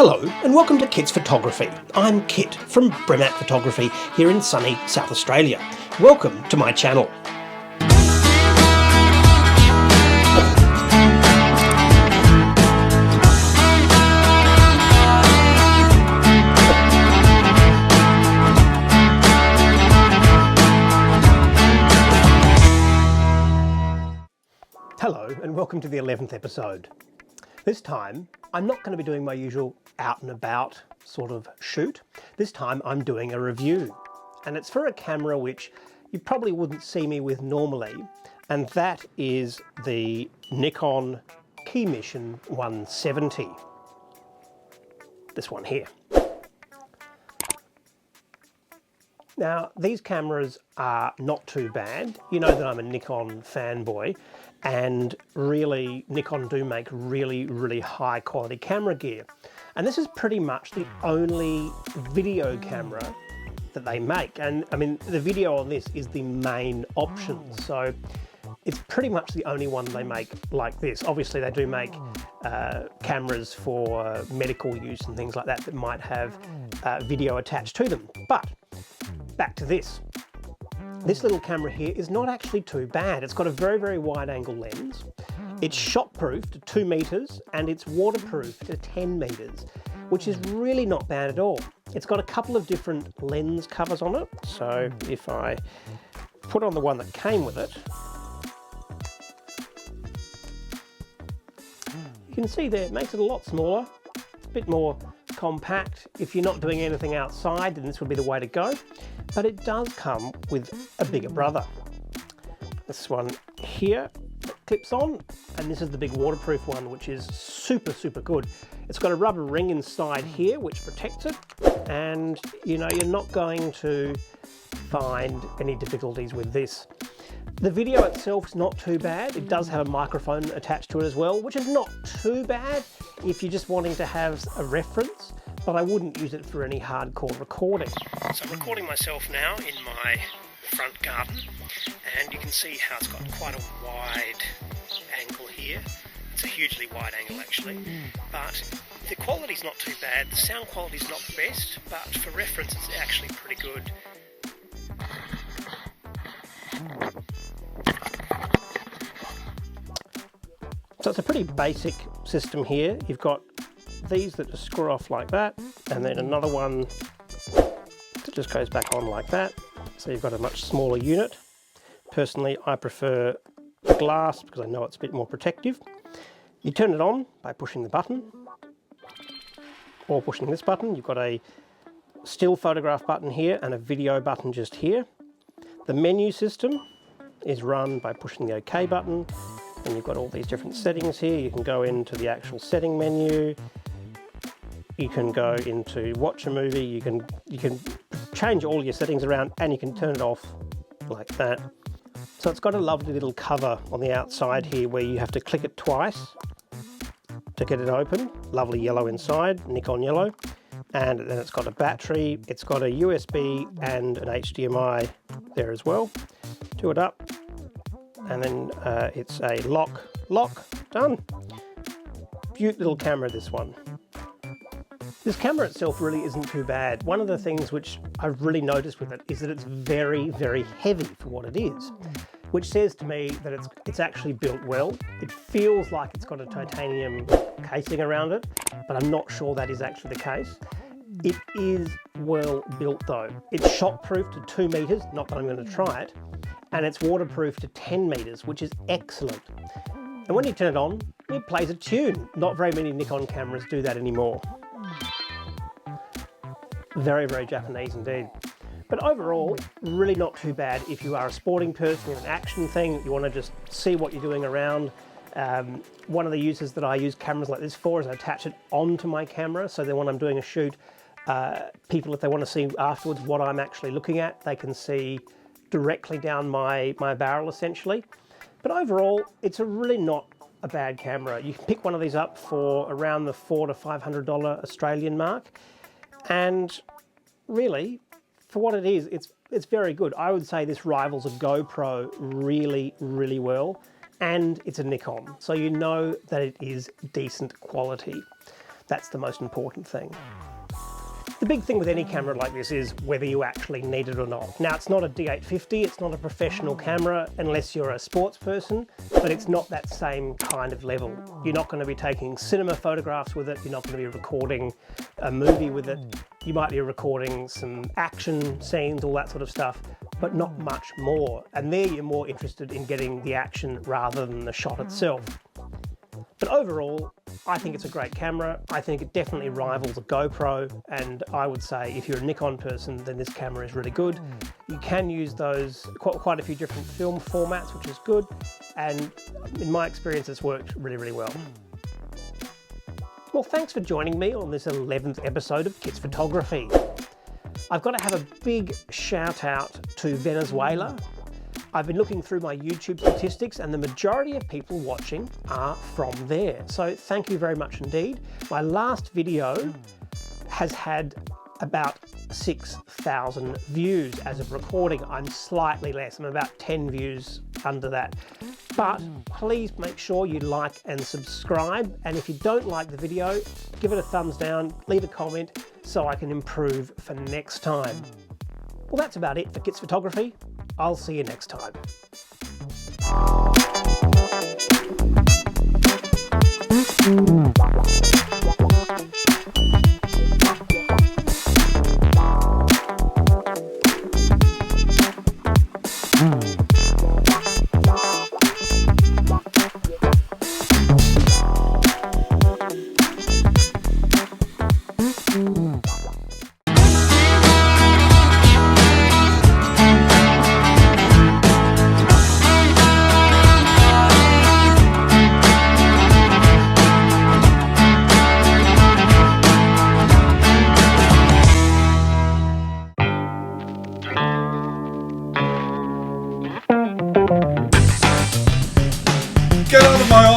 Hello and welcome to Kit's Photography. I'm Kit from Bremac Photography here in sunny South Australia. Welcome to my channel. Hello and welcome to the 11th episode. This time I'm not going to be doing my usual out and about sort of shoot. This time I'm doing a review, and it's for a camera which you probably wouldn't see me with normally, and that is the Nikon KeyMission 170. This one here. Now, these cameras are not too bad. You know that I'm a Nikon fanboy, and really Nikon do make really high quality camera gear. And this is pretty much the only video camera that they make. And I mean, the video on this is the main option. So it's pretty much the only one they make like this. Obviously they do make cameras for medical use and things like that that might have video attached to them. But back to this. This little camera here is not actually too bad. It's got a very wide angle lens. It's shockproof to 2 meters and it's waterproof to 10 meters, which is really not bad at all. It's got a couple of different lens covers on it. So if I put on the one that came with it, you can see there it makes it a lot smaller, a bit more compact. If you're not doing anything outside, then this would be the way to go. But it does come with a bigger brother. This one here clips on, and this is the big waterproof one, which is super good. It's got a rubber ring inside here which protects it, and you know, you're not going to find any difficulties with this. The video itself is not too bad. It does have a microphone attached to it as well, which is not too bad if you're just wanting to have a reference, but I wouldn't use it for any hardcore recording. So I'm recording myself now in my front garden, and you can see how it's got quite a wide angle here. It's a hugely wide angle actually, but the quality's not too bad. The sound quality's not the best, but for reference it's actually pretty good. So it's a pretty basic system here. You've got these that just screw off like that, and then another one that just goes back on like that. So you've got a much smaller unit. Personally, I prefer the glass because I know it's a bit more protective. You turn it on by pushing the button, or pushing this button. You've got a still photograph button here and a video button just here. The menu system is run by pushing the OK button, and you've got all these different settings here. You can go into the actual setting menu. You can go into watch a movie. You can change all your settings around, and you can turn it off like that. So it's got a lovely little cover on the outside here where you have to click it twice to get it open. Lovely yellow inside, Nikon yellow. And then it's got a battery. It's got a USB and an HDMI there as well. Do it up. And then it's a lock, done. Beaut little camera, this one. This camera itself really isn't too bad. One of the things which I've really noticed with it is that it's very heavy for what it is, which says to me that it's actually built well. It feels like it's got a titanium casing around it, but I'm not sure that is actually the case. It is well built though. It's shockproof to 2 meters, not that I'm going to try it, and it's waterproof to 10 meters, which is excellent. And when you turn it on, it plays a tune. Not very many Nikon cameras do that anymore. Very Japanese indeed. But overall, really not too bad if you are a sporting person in an action thing, you want to just see what you're doing around. One of the uses that I use cameras like this for is I attach it onto my camera, so then when I'm doing a shoot, people, if they want to see afterwards what I'm actually looking at, they can see directly down my barrel essentially. But overall, it's a really not a bad camera. You can pick one of these up for around the $400 to $500 Australian mark, and really, for what it is, it's very good. I would say this rivals a GoPro really well, and it's a Nikon, so you know that it is decent quality. That's the most important thing. The big thing with any camera like this is whether you actually need it or not. Now, it's not a D850, it's not a professional camera unless you're a sports person, but it's not that same kind of level. You're not going to be taking cinema photographs with it, you're not going to be recording a movie with it. You might be recording some action scenes, all that sort of stuff, but not much more. And there you're more interested in getting the action rather than the shot itself. But overall, I think it's a great camera. I think it definitely rivals a GoPro, and I would say if you're a Nikon person, then this camera is really good. You can use those quite a few different film formats, which is good, and in my experience, it's worked really, really well. Well, thanks for joining me on this 11th episode of Kits Photography. I've got to have a big shout out to Venezuela. I've been looking through my YouTube statistics and the majority of people watching are from there. So thank you very much indeed. My last video has had about 6,000 views as of recording. I'm slightly less, I'm about 10 views under that. But please make sure you like and subscribe. And if you don't like the video, give it a thumbs down, leave a comment so I can improve for next time. Well, that's about it for Kits Photography. I'll see you next time. Get out of my